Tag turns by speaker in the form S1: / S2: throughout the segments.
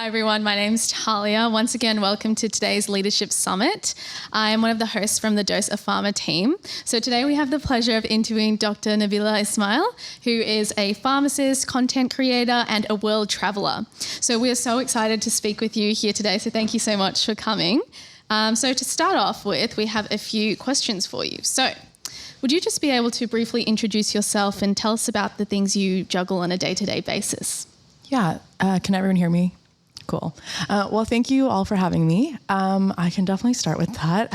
S1: Hi everyone, my name's Talia. Once again, welcome to today's Leadership Summit. I am one of the hosts from the Dose of Pharma team. So today we have the pleasure of interviewing Dr. Nabila Ismail, who is a pharmacist, content creator, and a world traveller. So we are so excited to speak with you here today, so thank you so much for coming. So to start off with, we have a few questions for you. So would you just be able to briefly introduce yourself and tell us about the things you juggle on a day-to-day basis?
S2: Yeah, can everyone hear me? Cool. Well, thank you all for having me. I can definitely start with that.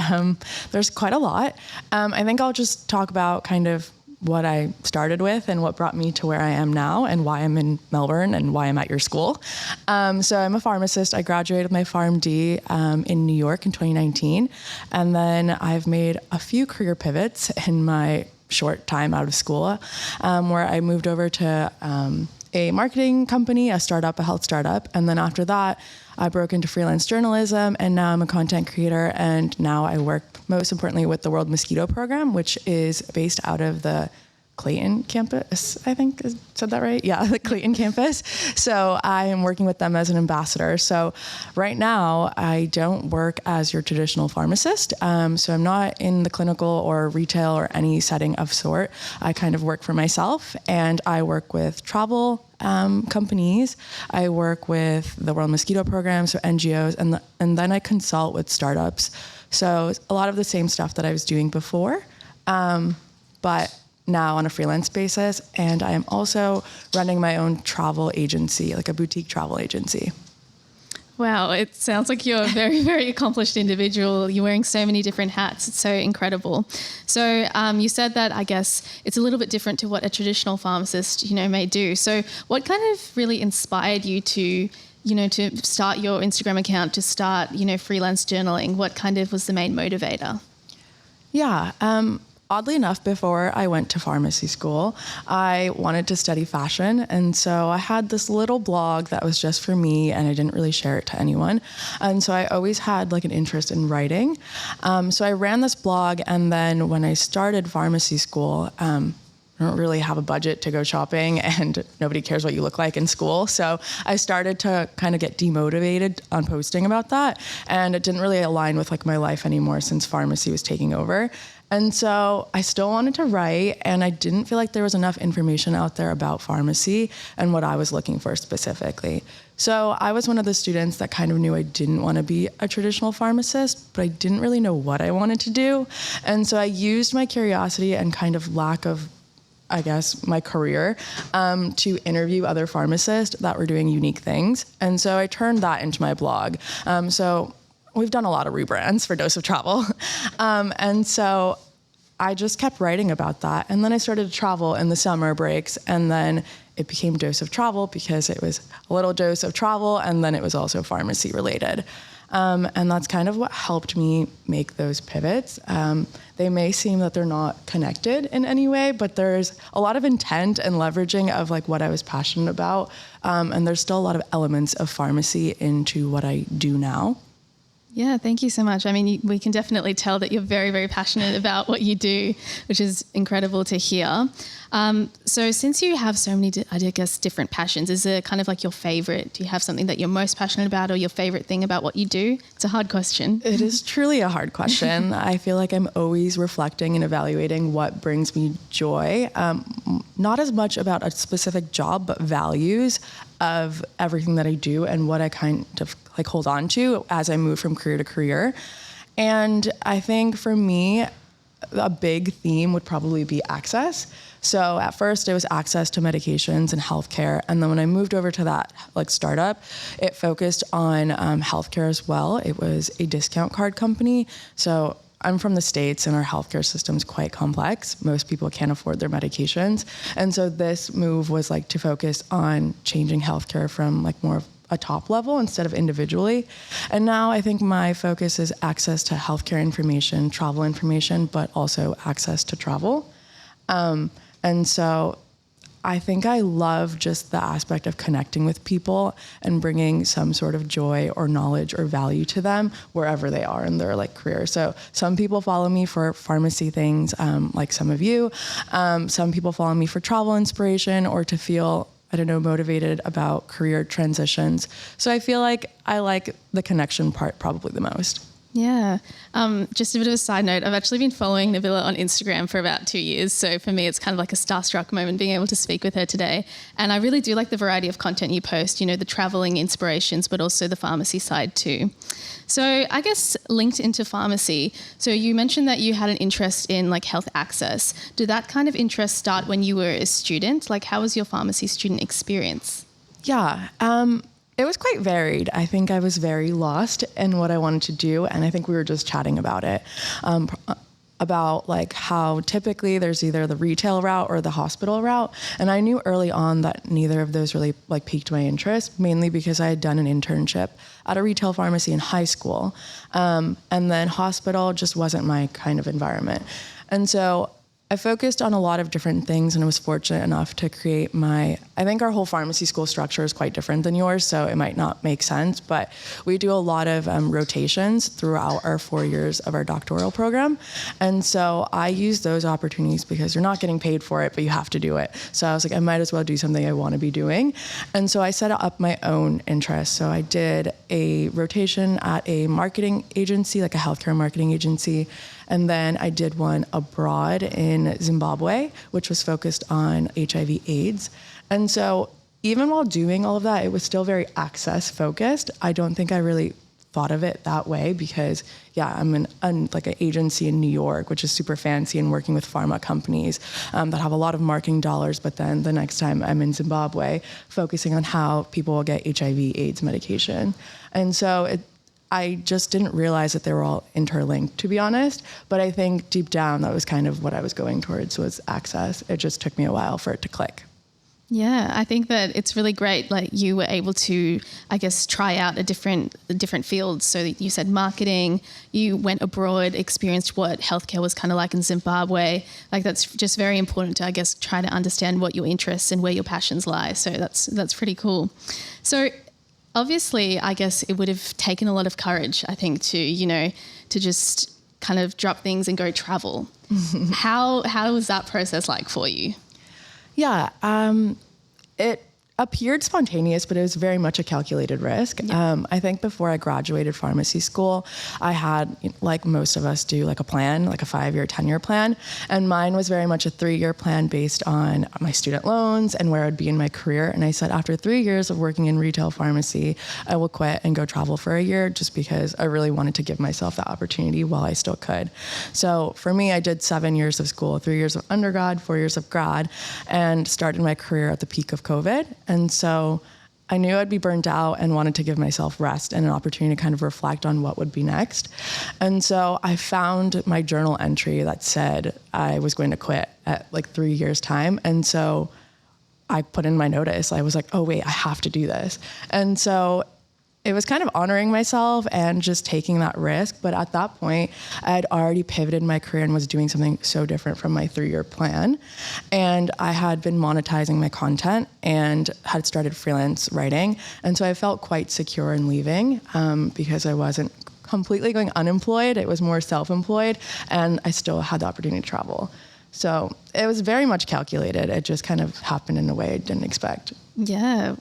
S2: There's quite a lot. I think I'll just talk about kind of what I started with and what brought me to where I am now and why I'm in Melbourne and why I'm at your school. So I'm a pharmacist. I graduated with my PharmD in New York in 2019. And then I've made a few career pivots in my short time out of school, where I moved over to a marketing company, a health startup. And then after that, I broke into freelance journalism, and now I'm a content creator. And now I work most importantly with the World Mosquito Program, which is based out of the Clayton campus, I think I said that right? Yeah, the Clayton campus. So I am working with them as an ambassador. So right now I don't work as your traditional pharmacist. So I'm not in the clinical or retail or any setting of sort. I kind of work for myself, and I work with travel companies. I work with the World Mosquito Program, so NGOs, and then I consult with startups. So a lot of the same stuff that I was doing before, but now on a freelance basis. And I am also running my own travel agency, like a boutique travel agency.
S1: Wow, it sounds like you're a very, very accomplished individual. You're wearing so many different hats. It's so incredible. So you said that, I guess, it's a little bit different to what a traditional pharmacist, may do. So what kind of really inspired you to start your Instagram account, to start, freelance journaling? What kind of was the main motivator?
S2: Yeah. Oddly enough, before I went to pharmacy school, I wanted to study fashion. And so I had this little blog that was just for me, and I didn't really share it to anyone. And so I always had like an interest in writing. So I ran this blog. And then when I started pharmacy school, I don't really have a budget to go shopping, and nobody cares what you look like in school. So I started to kind of get demotivated on posting about that. And it didn't really align with like my life anymore since pharmacy was taking over. And so I still wanted to write, and I didn't feel like there was enough information out there about pharmacy and what I was looking for specifically. So I was one of the students that kind of knew I didn't want to be a traditional pharmacist, but I didn't really know what I wanted to do. And so I used my curiosity and kind of lack of, I guess, my career to interview other pharmacists that were doing unique things. And so I turned that into my blog. So we've done a lot of rebrands for Dose of Travel. And so I just kept writing about that. And then I started to travel in the summer breaks. And then it became Dose of Travel because it was a little dose of travel. And then it was also pharmacy related. And that's kind of what helped me make those pivots. They may seem that they're not connected in any way, but there's a lot of intent and leveraging of like what I was passionate about. And there's still a lot of elements of pharmacy into what I do now.
S1: Yeah, thank you so much. I mean, we can definitely tell that you're very, very passionate about what you do, which is incredible to hear. So since you have so many, I guess, different passions, is there kind of like your favorite? Do you have something that you're most passionate about, or your favorite thing about what you do? It's a hard question.
S2: It is truly a hard question. I feel like I'm always reflecting and evaluating what brings me joy. Not as much about a specific job, but values of everything that I do and what I kind of like hold on to as I move from career to career. And I think for me, a big theme would probably be access. So at first it was access to medications and healthcare. And then when I moved over to that like startup, it focused on healthcare as well. It was a discount card company. So I'm from the States, and our healthcare system is quite complex. Most people can't afford their medications. And so this move was like to focus on changing healthcare from like more of a top level instead of individually. And now I think my focus is access to healthcare information, travel information, but also access to travel. And so I think I love just the aspect of connecting with people and bringing some sort of joy or knowledge or value to them wherever they are in their like career. So some people follow me for pharmacy things, like some of you. Some people follow me for travel inspiration or to feel I don't know, motivated about career transitions. So I feel like I like the connection part probably the most.
S1: Yeah. Just a bit of a side note, I've actually been following Nabila on Instagram for about 2 years. So for me, it's kind of like a starstruck moment being able to speak with her today. And I really do like the variety of content you post, the traveling inspirations, but also the pharmacy side too. So I guess linked into pharmacy, so you mentioned that you had an interest in like health access. Did that kind of interest start when you were a student? Like how was your pharmacy student experience?
S2: Yeah. It was quite varied. I think I was very lost in what I wanted to do, and I think we were just chatting about it, about like how typically there's either the retail route or the hospital route, and I knew early on that neither of those really like piqued my interest, mainly because I had done an internship at a retail pharmacy in high school, and then hospital just wasn't my kind of environment, and so I focused on a lot of different things and I was fortunate enough to create I think our whole pharmacy school structure is quite different than yours, so it might not make sense, but we do a lot of rotations throughout our 4 years of our doctoral program. And so I use those opportunities because you're not getting paid for it, but you have to do it. So I was like, I might as well do something I want to be doing. And so I set up my own interests. So I did a rotation at a marketing agency, like a healthcare marketing agency. And then I did one abroad in Zimbabwe, which was focused on HIV/AIDS. And so even while doing all of that, it was still very access focused. I don't think I really thought of it that way because, I'm like an agency in New York, which is super fancy and working with pharma companies that have a lot of marketing dollars. But then the next time I'm in Zimbabwe, focusing on how people will get HIV/AIDS medication. And so I just didn't realize that they were all interlinked, to be honest. But I think deep down, that was kind of what I was going towards was access. It just took me a while for it to click.
S1: Yeah, I think that it's really great. Like you were able to, I guess, try out a different fields. So you said marketing, you went abroad, experienced what healthcare was kind of like in Zimbabwe. Like that's just very important to, I guess, try to understand what your interests and where your passions lie. So that's pretty cool. So obviously, I guess it would have taken a lot of courage, I think, to just kind of drop things and go travel. How was that process like for you?
S2: Yeah, it appeared spontaneous, but it was very much a calculated risk.
S1: Yeah.
S2: I think before I graduated pharmacy school, I had, like most of us do, like a plan, like a 5-year, 10-year plan. And mine was very much a 3-year plan based on my student loans and where I'd be in my career. And I said, after 3 years of working in retail pharmacy, I will quit and go travel for a year just because I really wanted to give myself that opportunity while I still could. So for me, I did 7 years of school, 3 years of undergrad, 4 years of grad, and started my career at the peak of COVID. And so I knew I'd be burnt out and wanted to give myself rest and an opportunity to kind of reflect on what would be next. And so I found my journal entry that said I was going to quit at like 3 years' time. And so I put in my notice. I was like, oh, wait, I have to do this. And so it was kind of honoring myself and just taking that risk. But at that point, I had already pivoted my career and was doing something so different from my 3-year plan. And I had been monetizing my content and had started freelance writing. And so I felt quite secure in leaving because I wasn't completely going unemployed. It was more self-employed, and I still had the opportunity to travel. So it was very much calculated. It just kind of happened in a way I didn't expect.
S1: Yeah.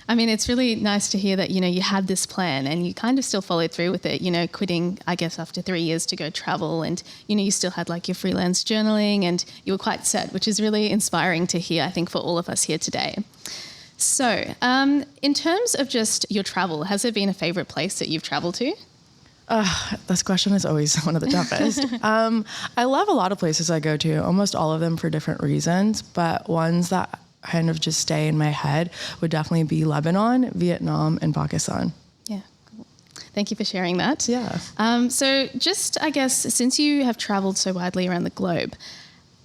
S1: I mean, it's really nice to hear that, you had this plan and you kind of still followed through with it, quitting, I guess, after 3 years to go travel and, you still had like your freelance journaling and you were quite set, which is really inspiring to hear, I think, for all of us here today. So in terms of just your travel, has there been a favorite place that you've traveled to?
S2: This question is always one of the toughest. I love a lot of places I go to, almost all of them for different reasons, but ones that kind of just stay in my head would definitely be Lebanon, Vietnam, and Pakistan.
S1: Yeah, cool. Thank you for sharing that.
S2: Yeah.
S1: So just, I guess, since you have traveled so widely around the globe,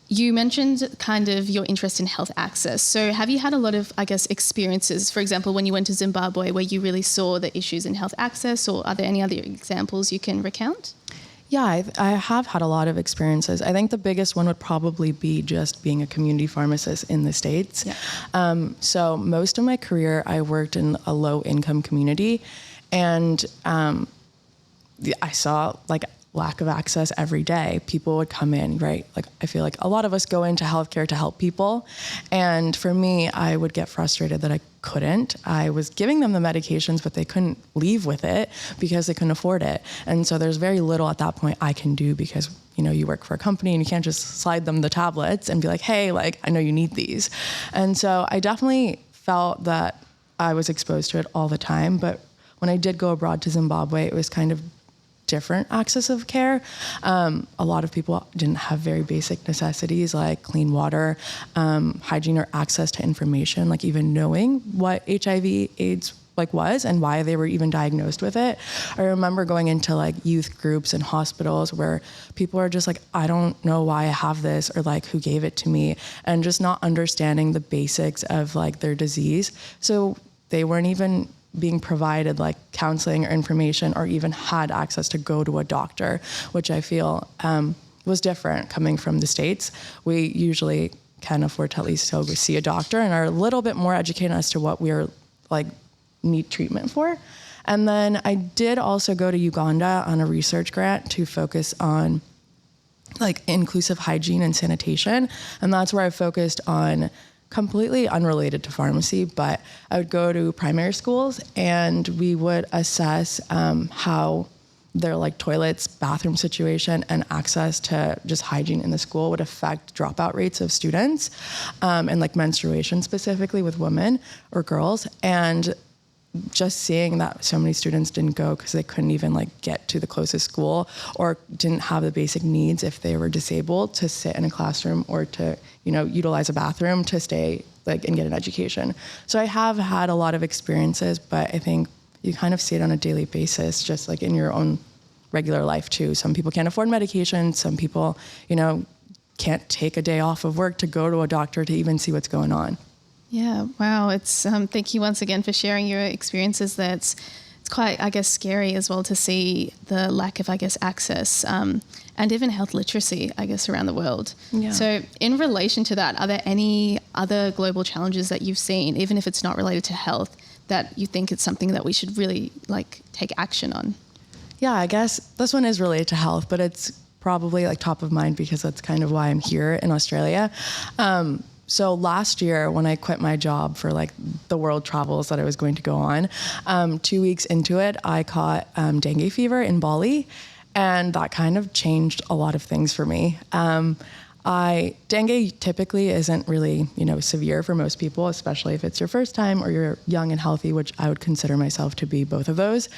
S1: you mentioned kind of your interest in health access. So have you had a lot of, I guess, experiences, for example, when you went to Zimbabwe, where you really saw the issues in health access, or are there any other examples you can recount?
S2: Yeah, I have had a lot of experiences. I think the biggest one would probably be just being a community pharmacist in the States.
S1: Yeah.
S2: So most of my career, I worked in a low-income community, and I saw, like, lack of access every day. People would come in, right? Like, I feel like a lot of us go into healthcare to help people. And for me, I would get frustrated that I couldn't. I was giving them the medications, but they couldn't leave with it because they couldn't afford it. And so there's very little at that point I can do because, you know, you work for a company and you can't just slide them the tablets and be like, hey, like, I know you need these. And so I definitely felt that I was exposed to it all the time. But when I did go abroad to Zimbabwe, it was kind of different access of care. A lot of people didn't have very basic necessities like clean water, hygiene, or access to information, like even knowing what HIV AIDS like was and why they were even diagnosed with it. I remember going into like youth groups and hospitals where people are just like, I don't know why I have this, or like who gave it to me, and just not understanding the basics of like their disease. So they weren't even being provided like counseling or information, or even had access to go to a doctor, which I feel was different coming from the States. We usually can afford to at least go see a doctor and are a little bit more educated as to what we're like need treatment for. And then I did also go to Uganda on a research grant to focus on like inclusive hygiene and sanitation. And that's where I focused on, completely unrelated to pharmacy, but I would go to primary schools and we would assess how their like toilets, bathroom situation, and access to just hygiene in the school would affect dropout rates of students, and like menstruation specifically with women or girls. And just seeing that so many students didn't go because they couldn't even like get to the closest school, or didn't have the basic needs if they were disabled to sit in a classroom or to, you know, utilize a bathroom to stay like and get an education. So I have had a lot of experiences, but I think you kind of see it on a daily basis, just like in your own regular life too. Some people can't afford medication. Some people, you know, can't take a day off of work to go to a doctor to even see what's going on.
S1: Yeah, wow. It's thank you once again for sharing your experiences there. It's quite, I guess, scary as well to see the lack of, I guess, access and even health literacy, I guess, around the world.
S2: Yeah.
S1: So in relation to that, are there any other global challenges that you've seen, even if it's not related to health, that you think it's something that we should really like take action on?
S2: Yeah, I guess this one is related to health, but it's probably like top of mind because that's kind of why I'm here in Australia. So last year when I quit my job for like the world travels that I was going to go on, 2 weeks into it, I caught dengue fever in Bali, and that kind of changed a lot of things for me. Dengue typically isn't really, you know, severe for most people, especially if it's your first time or you're young and healthy, which I would consider myself to be both of those.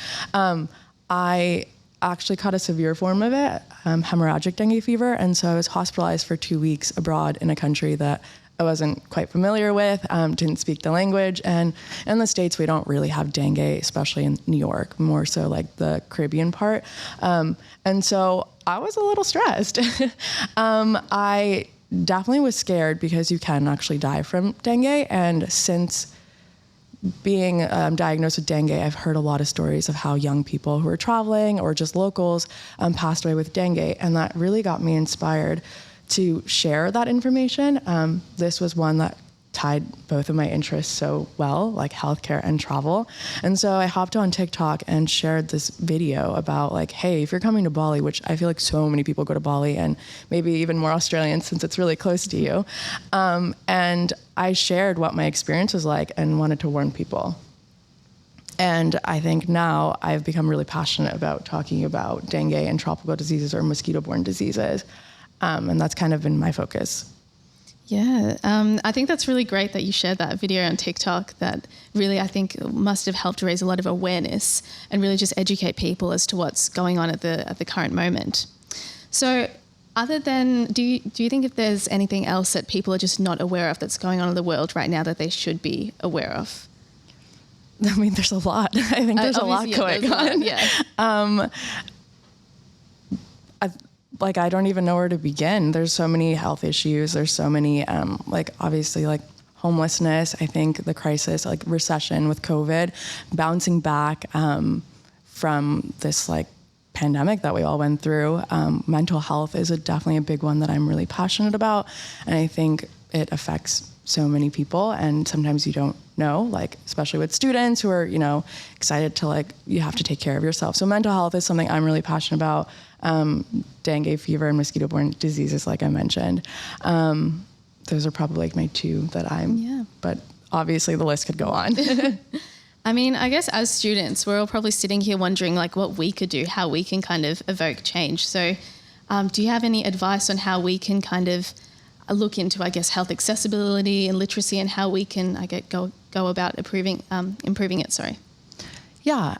S2: I actually caught a severe form of it, hemorrhagic dengue fever, and so I was hospitalized for 2 weeks abroad in a country that I wasn't quite familiar with, didn't speak the language. And in the States, we don't really have dengue, especially in New York, more so like the Caribbean part. And so I was a little stressed. I definitely was scared because you can actually die from dengue. And since being diagnosed with dengue, I've heard a lot of stories of how young people who are traveling or just locals passed away with dengue. And that really got me inspired to share that information. This was one that tied both of my interests so well, like healthcare and travel. And so I hopped on TikTok and shared this video about like, hey, if you're coming to Bali, which I feel like so many people go to Bali, and maybe even more Australians since it's really close to you. And I shared what my experience was like and wanted to warn people. And I think now I've become really passionate about talking about dengue and tropical diseases or mosquito-borne diseases. And that's kind of been my focus.
S1: Yeah, I think that's really great that you shared that video on TikTok. That really, I think, must have helped raise a lot of awareness and really just educate people as to what's going on at the current moment. So, other than, do you think if there's anything else that people are just not aware of that's going on in the world right now that they should be aware of?
S2: I mean, there's a lot. I think there's a lot going on.
S1: Yeah.
S2: I don't even know where to begin. There's so many health issues. There's so many, obviously, like homelessness. I think the crisis, like recession with COVID, bouncing back from this like pandemic that we all went through. Mental health is definitely a big one that I'm really passionate about. And I think it affects so many people, and sometimes you don't know, like especially with students who are, excited to like, you have to take care of yourself. So mental health is something I'm really passionate about. Dengue fever and mosquito-borne diseases, like I mentioned. Those are probably like my two that but obviously the list could go on.
S1: I mean, I guess as students, we're all probably sitting here wondering like what we could do, how we can kind of evoke change. So do you have any advice on how we can kind of look into, I guess, health accessibility and literacy and how we can, go about improving it, sorry?
S2: Yeah.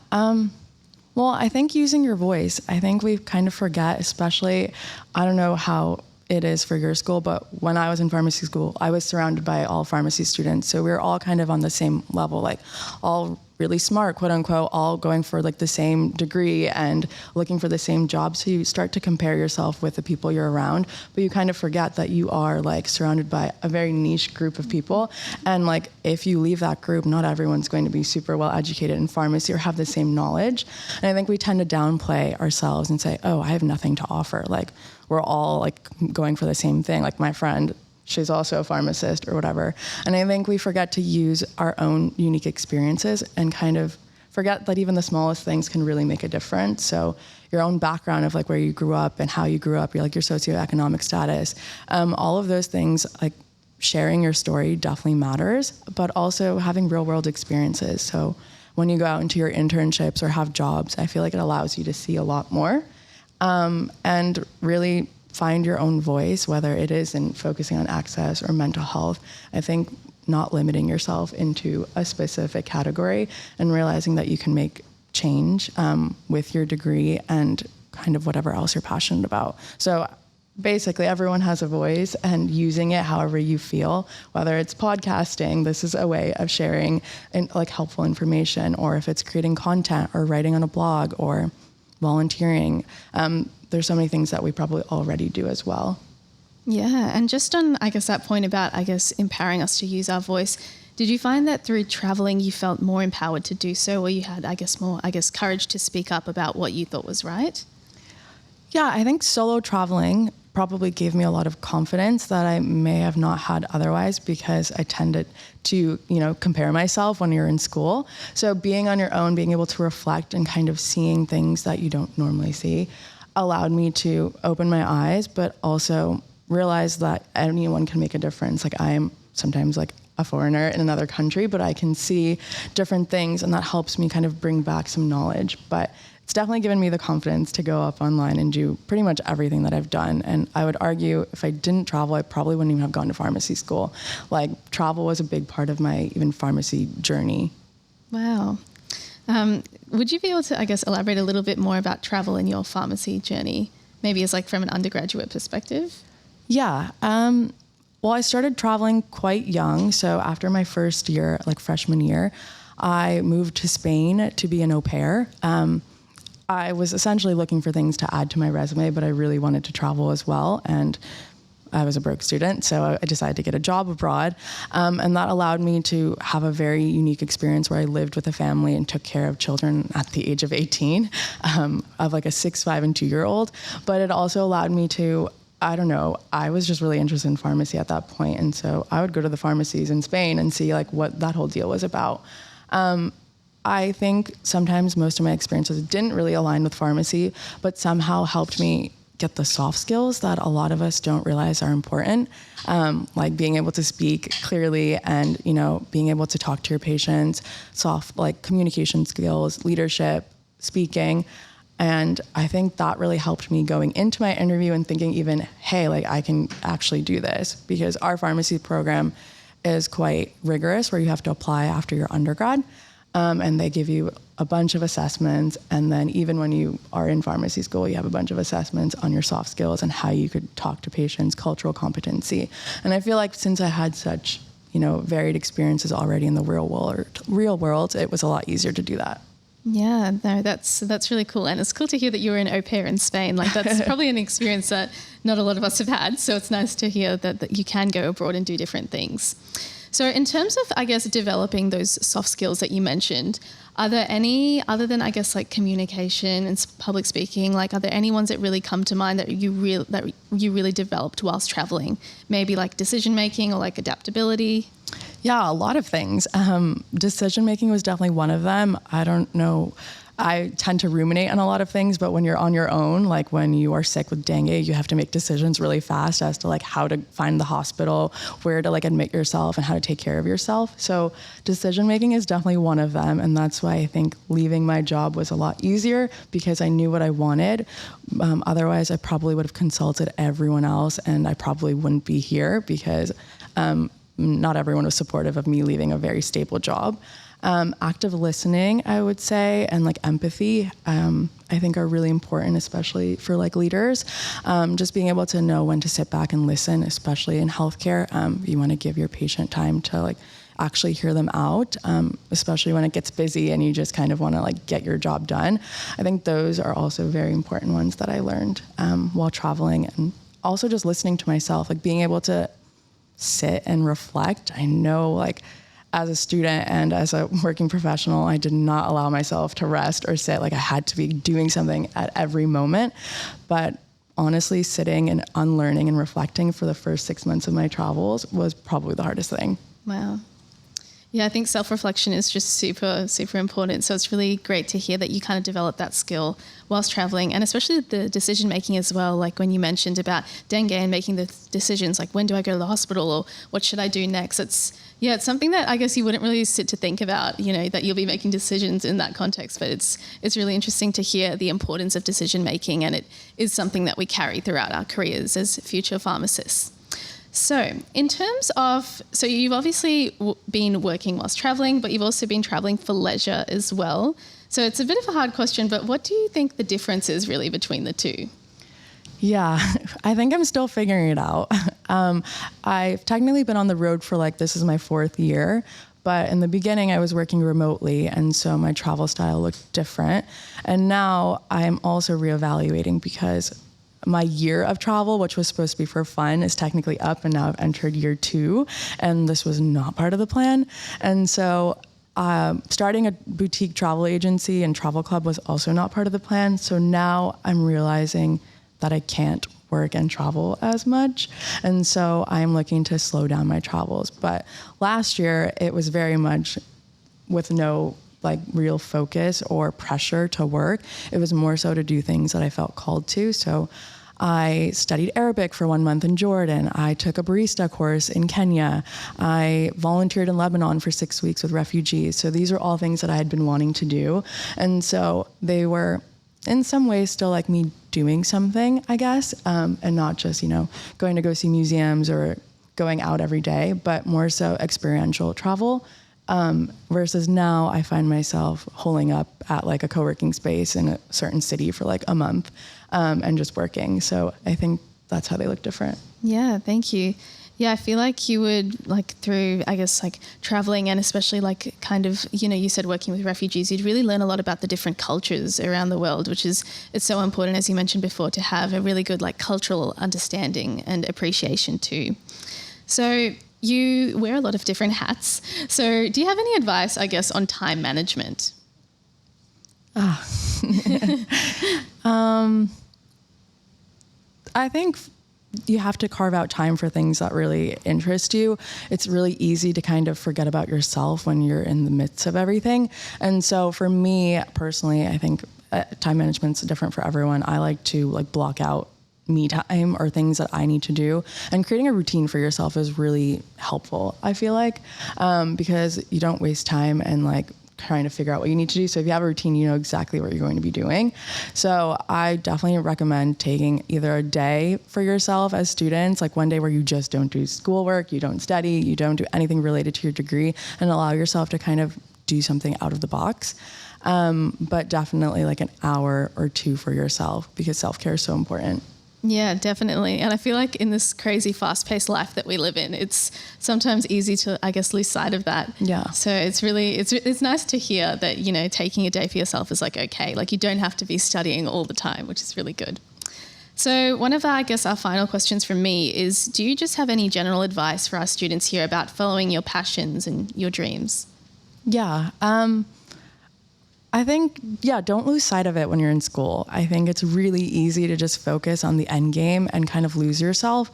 S2: Well, I think using your voice, I think we kind of forget, especially, I don't know how it is for your school, but when I was in pharmacy school, I was surrounded by all pharmacy students. So we were all kind of on the same level, like all really smart, quote unquote, all going for like the same degree and looking for the same job. So you start to compare yourself with the people you're around, but you kind of forget that you are like surrounded by a very niche group of people. And like, if you leave that group, not everyone's going to be super well educated in pharmacy or have the same knowledge. And I think we tend to downplay ourselves and say, oh, I have nothing to offer. Like, we're all like going for the same thing. Like my friend, she's also a pharmacist or whatever. And I think we forget to use our own unique experiences and kind of forget that even the smallest things can really make a difference. So your own background of like where you grew up and how you grew up, your socioeconomic status, all of those things, like sharing your story definitely matters, but also having real world experiences. So when you go out into your internships or have jobs, I feel like it allows you to see a lot more. And really find your own voice, whether it is in focusing on access or mental health. I think not limiting yourself into a specific category and realizing that you can make change with your degree and kind of whatever else you're passionate about. So basically everyone has a voice, and using it however you feel, whether it's podcasting, this is a way of sharing like helpful information, or if it's creating content or writing on a blog or volunteering. There's so many things that we probably already do as well.
S1: Yeah, and just on, I guess, that point about, empowering us to use our voice, did you find that through traveling you felt more empowered to do so, or you had, more, courage to speak up about what you thought was right?
S2: Yeah, I think solo traveling probably gave me a lot of confidence that I may have not had otherwise, because I tended to, compare myself when you're in school. So being on your own, being able to reflect and kind of seeing things that you don't normally see allowed me to open my eyes, but also realize that anyone can make a difference. Like I am sometimes like a foreigner in another country, but I can see different things, and that helps me kind of bring back some knowledge. But it's definitely given me the confidence to go up online and do pretty much everything that I've done. And I would argue if I didn't travel, I probably wouldn't even have gone to pharmacy school. Like travel was a big part of my even pharmacy journey.
S1: Wow. Would you be able to, elaborate a little bit more about travel in your pharmacy journey, maybe as like from an undergraduate perspective?
S2: Yeah. Well, I started traveling quite young. So after my first year, like freshman year, I moved to Spain to be an au pair. I was essentially looking for things to add to my resume, but I really wanted to travel as well. And I was a broke student, so I decided to get a job abroad. And that allowed me to have a very unique experience where I lived with a family and took care of children at the age of 18, of like a 6, 5, and 2-year-old. But it also allowed me to, I was just really interested in pharmacy at that point. And so I would go to the pharmacies in Spain and see like what that whole deal was about. I think sometimes most of my experiences didn't really align with pharmacy, but somehow helped me get the soft skills that a lot of us don't realize are important, like being able to speak clearly and, being able to talk to your patients, soft like communication skills, leadership, speaking. And I think that really helped me going into my interview and thinking even, hey, like I can actually do this, because our pharmacy program is quite rigorous where you have to apply after your undergrad. And they give you a bunch of assessments. And then even when you are in pharmacy school, you have a bunch of assessments on your soft skills and how you could talk to patients, cultural competency. And I feel like since I had such, varied experiences already in the real world, it was a lot easier to do that.
S1: Yeah, no, that's really cool. And it's cool to hear that you were an au pair in Spain. Like that's probably an experience that not a lot of us have had. So it's nice to hear that you can go abroad and do different things. So in terms of, I guess, developing those soft skills that you mentioned, are there any, other than, I guess, like communication and public speaking, like are there any ones that really come to mind that you really developed whilst traveling? Maybe like decision making or like adaptability?
S2: Yeah, a lot of things. Decision making was definitely one of them. I don't know. I tend to ruminate on a lot of things, but when you're on your own, like when you are sick with dengue, you have to make decisions really fast as to like how to find the hospital, where to like admit yourself and how to take care of yourself. So decision making is definitely one of them. And that's why I think leaving my job was a lot easier, because I knew what I wanted. Otherwise, I probably would have consulted everyone else and I probably wouldn't be here, because not everyone was supportive of me leaving a very stable job. Active listening, I would say, and like empathy, I think are really important, especially for like leaders. Just being able to know when to sit back and listen, especially in healthcare. You want to give your patient time to like actually hear them out, especially when it gets busy and you just kind of want to like get your job done. I think those are also very important ones that I learned while traveling, and also just listening to myself, like being able to sit and reflect. I know like as a student and as a working professional, I did not allow myself to rest or sit. Like I had to be doing something at every moment. But honestly, sitting and unlearning and reflecting for the first 6 months of my travels was probably the hardest thing.
S1: Wow. Yeah, I think self-reflection is just super, super important. So it's really great to hear that you kind of developed that skill whilst traveling, and especially the decision making as well. Like when you mentioned about dengue and making the decisions, like when do I go to the hospital or what should I do next? It's something that I guess you wouldn't really sit to think about, that you'll be making decisions in that context. But it's really interesting to hear the importance of decision making, and it is something that we carry throughout our careers as future pharmacists. So in terms of, so you've obviously been working whilst traveling, but you've also been traveling for leisure as well. So it's a bit of a hard question, but what do you think the difference is really between the two?
S2: Yeah, I think I'm still figuring it out. I've technically been on the road for this is my 4th year, but in the beginning I was working remotely, and so my travel style looked different. And now I'm also reevaluating, because my year of travel, which was supposed to be for fun, is technically up, and now I've entered year 2, and this was not part of the plan. And so starting a boutique travel agency and travel club was also not part of the plan. So now I'm realizing that I can't work and travel as much. And so I'm looking to slow down my travels. But last year, it was very much with no real focus or pressure to work. It was more so to do things that I felt called to. So I studied Arabic for 1 month in Jordan. I took a barista course in Kenya. I volunteered in Lebanon for 6 weeks with refugees. So these are all things that I had been wanting to do. And so they were in some ways still like me doing something, I guess, and not just, going to go see museums or going out every day, but more so experiential travel. Versus now I find myself holing up at a co-working space in a certain city for a month, and just working. So I think that's how they look different. Yeah,
S1: thank you. Yeah, I feel like you would through, I guess, traveling, and especially you said working with refugees, you'd really learn a lot about the different cultures around the world, it's so important, as you mentioned before, to have a really good cultural understanding and appreciation too. So you wear a lot of different hats. So do you have any advice, I guess, on time management?
S2: I think you have to carve out time for things that really interest you. It's really easy to kind of forget about yourself when you're in the midst of everything. And so for me personally, I think time management's different for everyone. I like to block out me time or things that I need to do, and creating a routine for yourself is really helpful, I feel because you don't waste time and trying to figure out what you need to do. So if you have a routine, you know exactly what you're going to be doing. So I definitely recommend taking either a day for yourself as students, one day where you just don't do schoolwork, you don't study, you don't do anything related to your degree, and allow yourself to kind of do something out of the box. But definitely an hour or 2 for yourself, because self-care is so important.
S1: Yeah, definitely. And I feel in this crazy fast-paced life that we live in, it's sometimes easy to, I guess, lose sight of that.
S2: Yeah.
S1: So it's really, it's nice to hear that, taking a day for yourself is okay. You don't have to be studying all the time, which is really good. So one of our, I guess, our final questions from me is, do you just have any general advice for our students here about following your passions and your dreams?
S2: Yeah. I think, don't lose sight of it when you're in school. I think it's really easy to just focus on the end game and kind of lose yourself.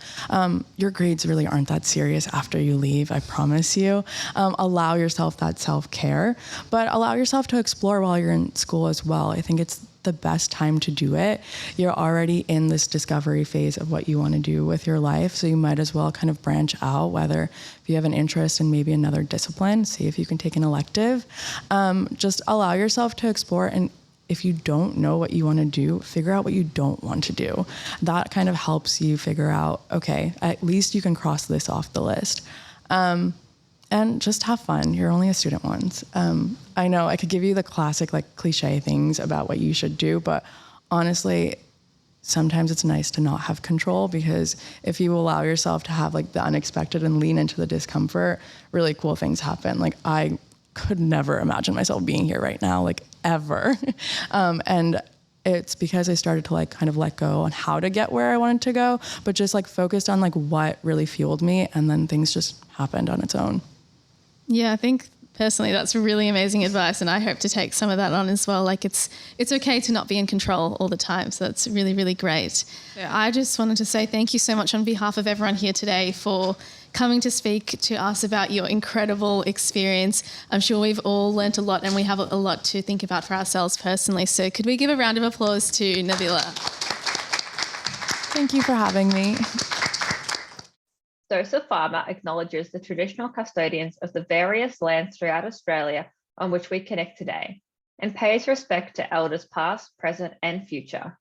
S2: Your grades really aren't that serious after you leave, I promise you. Allow yourself that self-care, but allow yourself to explore while you're in school as well. I think it's the best time to do it. You're already in this discovery phase of what you want to do with your life, so you might as well kind of branch out, whether if you have an interest in maybe another discipline, see if you can take an elective. Just allow yourself to explore, and if you don't know what you want to do, figure out what you don't want to do. That kind of helps you figure out, okay, at least you can cross this off the list. And just have fun. You're only a student once. I know I could give you the classic, like, cliche things about what you should do, but honestly, sometimes it's nice to not have control, because if you allow yourself to have like the unexpected and lean into the discomfort, really cool things happen. Like, I could never imagine myself being here right now, like, ever. And it's because I started to like kind of let go on how to get where I wanted to go, but just like focused on like what really fueled me, and then things just happened on its own.
S1: Yeah, I think personally that's really amazing advice, and I hope to take some of that on as well. Like, it's okay to not be in control all the time, so that's really, really great. So I just wanted to say thank you so much on behalf of everyone here today for coming to speak to us about your incredible experience. I'm sure we've all learnt a lot, and we have a lot to think about for ourselves personally. So could we give a round of applause to Nabila?
S2: Thank you for having me.
S3: Dose of Pharma acknowledges the traditional custodians of the various lands throughout Australia on which we connect today, and pays respect to elders past, present, and future.